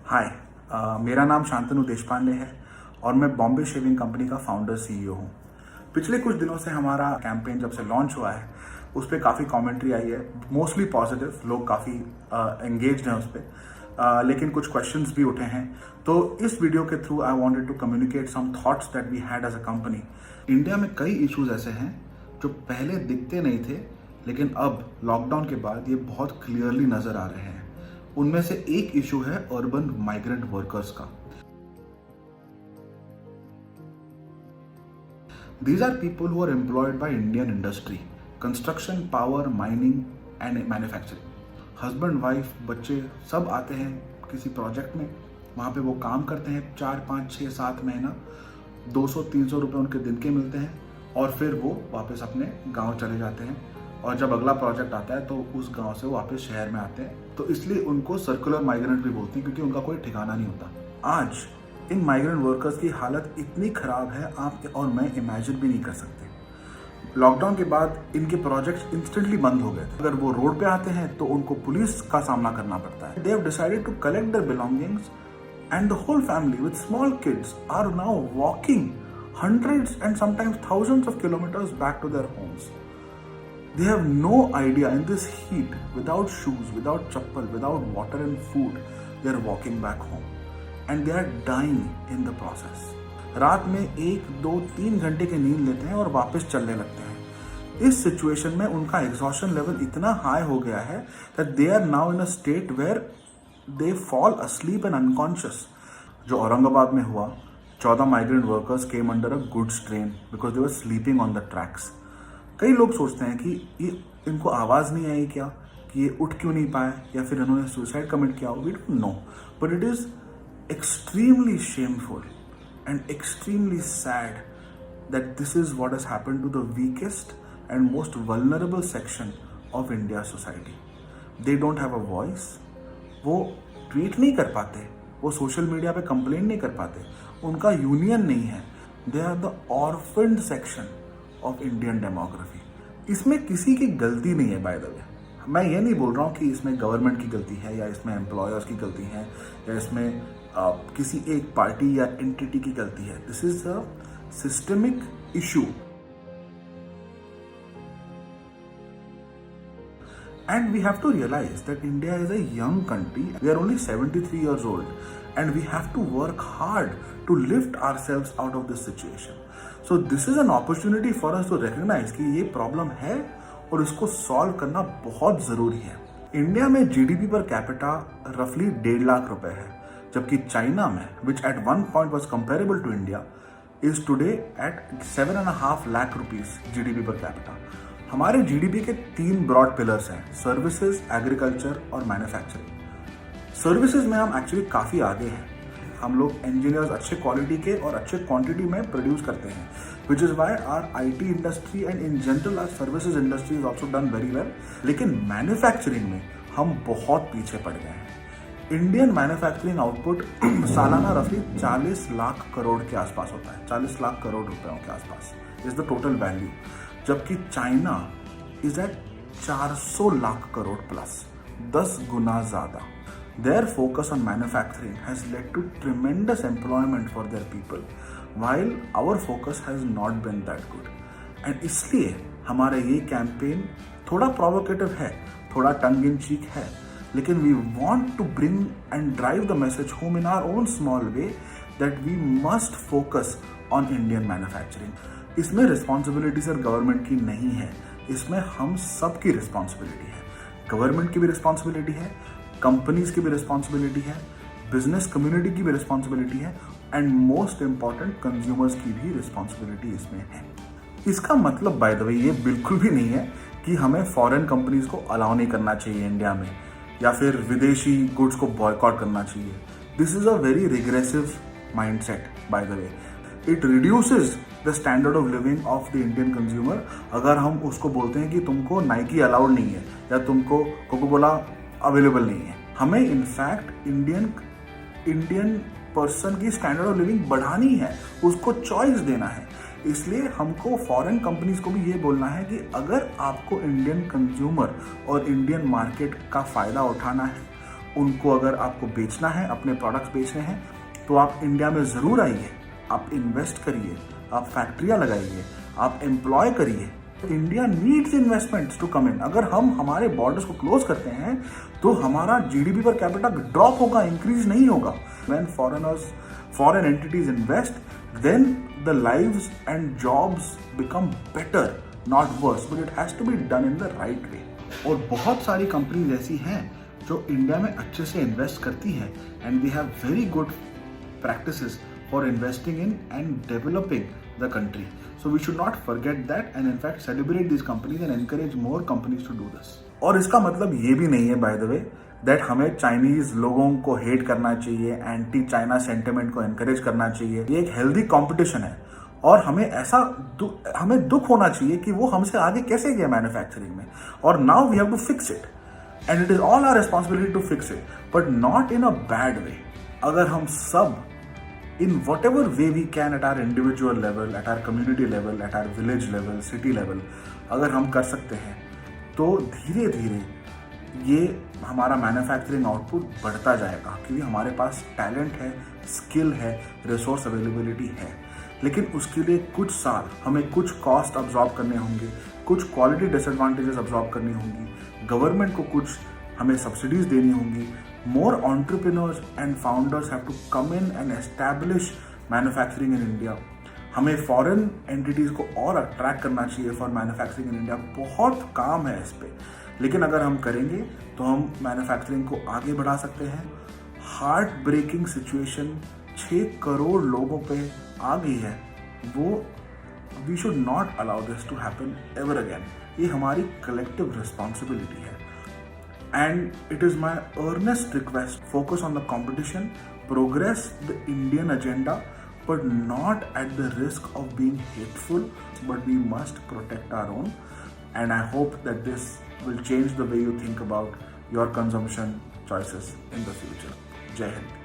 हाय, मेरा नाम शांतनु देशपांडे है और मैं बॉम्बे शेविंग कंपनी का फाउंडर सीईओ हूँ। पिछले कुछ दिनों से हमारा कैंपेन जब से लॉन्च हुआ है उस पर काफ़ी कमेंट्री आई है, मोस्टली पॉजिटिव। लोग काफ़ी एंगेज्ड हैं उस पर, लेकिन कुछ क्वेश्चंस भी उठे हैं। तो इस वीडियो के through I wanted to communicate some thoughts that we had as a company. India में कई इश्यूज ऐसे हैं जो पहले दिखते नहीं थे, लेकिन अब लॉकडाउन के बाद ये बहुत क्लियरली नज़र आ रहे हैं। उनमें से एक इशू है अर्बन माइग्रेंट वर्कर्स का। These are people who are employed by Indian industry, construction, power, mining and manufacturing. Husband wife बच्चे सब आते हैं किसी प्रोजेक्ट में, वहाँ पे वो काम करते हैं 4, 5, 6, 7 महीना, 200-300 रुपये उनके दिन के मिलते हैं और फिर वो वापस अपने गांव चले जाते हैं। और जब अगला प्रोजेक्ट आता है तो उस गांव से वो वापस शहर में आते हैं। तो इसलिए उनको सर्कुलर माइग्रेंट भी बोलते हैं, क्योंकि उनका कोई ठिकाना नहीं होता। आज इन माइग्रेंट वर्कर्स की हालत इतनी खराब है आप और मैं इमेजिन भी नहीं कर सकते। लॉकडाउन के बाद इनके प्रोजेक्ट्स इंस्टेंटली बंद हो गए थे। अगर वो रोड पे आते हैं तो उनको पुलिस का सामना करना पड़ता है। They have decided to collect their belongings and the whole family with small kids are now walking hundreds and sometimes thousands of kilometers back to their homes. They have no idea in this heat, without shoes, without chappal, without water and food, they are walking back home and they are dying in the process. रात में 1, 2, 3 घंटे की नींद लेते हैं और वापस चलने लगते हैं। इस सिचुएशन में उनका एग्जॉशन लेवल इतना हाई हो गया है that they are now in a state where they fall asleep and unconscious. जो औरंगाबाद में हुआ, 14 migrant workers came under a goods train because they were sleeping on the tracks. कई लोग सोचते हैं कि ये इनको आवाज़ नहीं आई क्या, कि ये उठ क्यों नहीं पाए, या फिर इन्होंने सुसाइड कमिट किया। We don't know, but it is extremely shameful and extremely sad that this is what has happened to the weakest and most vulnerable section of India society. They don't have a voice, वो tweet नहीं कर पाते, वो social media पे complain नहीं कर पाते, उनका यूनियन नहीं है। They are the orphaned section of Indian demography. इसमें किसी की गलती नहीं है। बाय द वे, मैं ये नहीं बोल रहा हूँ कि इसमें गवर्नमेंट की गलती है या इसमें एम्प्लॉयर्स की गलती है या इसमें किसी एक पार्टी या एंटिटी की गलती है। This is a systemic issue and we have to realize that India is a young country. We are only 73 years old and we have to work hard to lift ourselves out of this situation. So this is an opportunity for us to recognize कि ये problem है और इसको solve करना बहुत ज़रूरी है। India में जीडीपी पर कैपिटा रफली 1.5 लाख रुपए है, जबकि चाइना में, which at one point was comparable to India, is today at 7.5 lakh rupees GDP per capita. हमारे जीडीपी के 3 ब्रॉड पिलर्स हैं, सर्विसेज, एग्रीकल्चर और मैन्युफैक्चरिंग। सर्विसेज में हम एक्चुअली काफ़ी आगे हैं। हम लोग इंजीनियर्स अच्छे क्वालिटी के और अच्छे क्वांटिटी में प्रोड्यूस करते हैं, which is why our IT industry and in general our services industry is also done very well. लेकिन मैन्युफैक्चरिंग में हम बहुत पीछे पड़ गए हैं। इंडियन मैन्युफैक्चरिंग आउटपुट सालाना रफली 40 लाख करोड़ के आसपास होता है, 40 लाख करोड़ रुपयों के आसपास इज द टोटल वैल्यू, जबकि China is at 400 lakh crore plus, 10 गुना ज्यादा। Their focus on manufacturing has led to tremendous employment for their people, while our focus has not been that good. And इसलिए हमारा ये कैंपेन थोड़ा प्रोवोकेटिव है, थोड़ा टंग इन चीक है, लेकिन we want to bring and drive the message home in our own small way that we must focus on Indian manufacturing. इसमें responsibility सिर्फ गवर्नमेंट की नहीं है, इसमें हम सब की रिस्पॉन्सिबिलिटी है। गवर्नमेंट की भी रिस्पॉन्सिबिलिटी है, कंपनीज की भी रिस्पॉन्सिबिलिटी है, बिजनेस कम्युनिटी की भी रिस्पॉन्सिबिलिटी है एंड मोस्ट इंपॉर्टेंट कंज्यूमर्स की भी रिस्पॉन्सिबिलिटी इसमें है। इसका मतलब बाय द वे ये बिल्कुल भी नहीं है कि हमें फॉरेन कंपनीज को अलाउ नहीं करना चाहिए इंडिया में, या फिर विदेशी गुड्स को बॉयकॉट करना चाहिए। This is a very regressive mindset by the way. It reduces the standard of living of the Indian consumer अगर हम उसको बोलते हैं कि तुमको नाइकी अलाउड नहीं है या तुमको कोको कोला अवेलेबल नहीं है। हमें इनफैक्ट इंडियन पर्सन की स्टैंडर्ड ऑफ लिविंग बढ़ानी है, उसको चॉइस देना है। इसलिए हमको फॉरेन कंपनीज को भी ये बोलना है कि अगर आपको इंडियन कंज्यूमर और इंडियन मार्केट का फ़ायदा उठाना है उनको अगर आपको बेचना है, अपने प्रोडक्ट्स बेचने हैं, तो आप इंडिया में ज़रूर आइए, आप इन्वेस्ट करिए, आप फैक्ट्रियाँ लगाइए, आप एम्प्लॉय करिए। India needs investments to come in. अगर हम हमारे बॉर्डर्स को क्लोज करते हैं तो हमारा जीडीपी पर कैपिटा ड्रॉप होगा, इंक्रीज नहीं होगा। When foreign entities invest, then the lives and jobs become better, not worse, but it has to be done in the right way. और बहुत सारी कंपनीज ऐसी हैं जो इंडिया में अच्छे से इन्वेस्ट करती हैं, and they have very good practices for investing in and developing the country. So we should not forget that and in fact celebrate these companies and encourage more companies to do this. और इसका मतलब ये भी नहीं है by the way that हमें Chinese लोगों को हेट करना चाहिए, एंटी चाइना सेंटिमेंट को एनकरेज करना चाहिए। ये एक हेल्दी कंपटीशन है और हमें हमें दुख होना चाहिए कि वो हमसे आगे कैसे गया मैन्युफैक्चरिंग में, और now we have to fix it and it is all our responsibility to fix it, but not in a bad way. अगर हम सब in whatever way we can at our individual level, at our community level, at our village level, city level, अगर हम कर सकते हैं तो धीरे धीरे ये हमारा मैन्युफैक्चरिंग आउटपुट बढ़ता जाएगा, क्योंकि हमारे पास टैलेंट है, स्किल है, रिसोर्स अवेलेबिलिटी है। लेकिन उसके लिए कुछ साल हमें कुछ कॉस्ट अब्जॉर्ब करने होंगे, कुछ क्वालिटी डिसएडवांटेजेस अब्जॉर्ब करनी होंगी, गवर्नमेंट को कुछ हमें सब्सिडीज देनी होंगी। More entrepreneurs and founders have to come in and establish manufacturing in India. हमें फॉरेन एंटिटीज को और अट्रैक्ट करना चाहिए फॉर मैन्युफैक्चरिंग इन इंडिया। बहुत काम है इस पे, लेकिन अगर हम करेंगे तो हम मैन्युफैक्चरिंग को आगे बढ़ा सकते हैं। हार्ट ब्रेकिंग सिचुएशन 6 करोड़ लोगों पे आ गई है, वो we should not allow this to happen ever again. ये हमारी कलेक्टिव रिस्पॉन्सिबिलिटी है। And it is my earnest request, focus on the competition, progress the Indian agenda, but not at the risk of being hateful, but we must protect our own. And I hope that this will change the way you think about your consumption choices in the future. Jai Hind.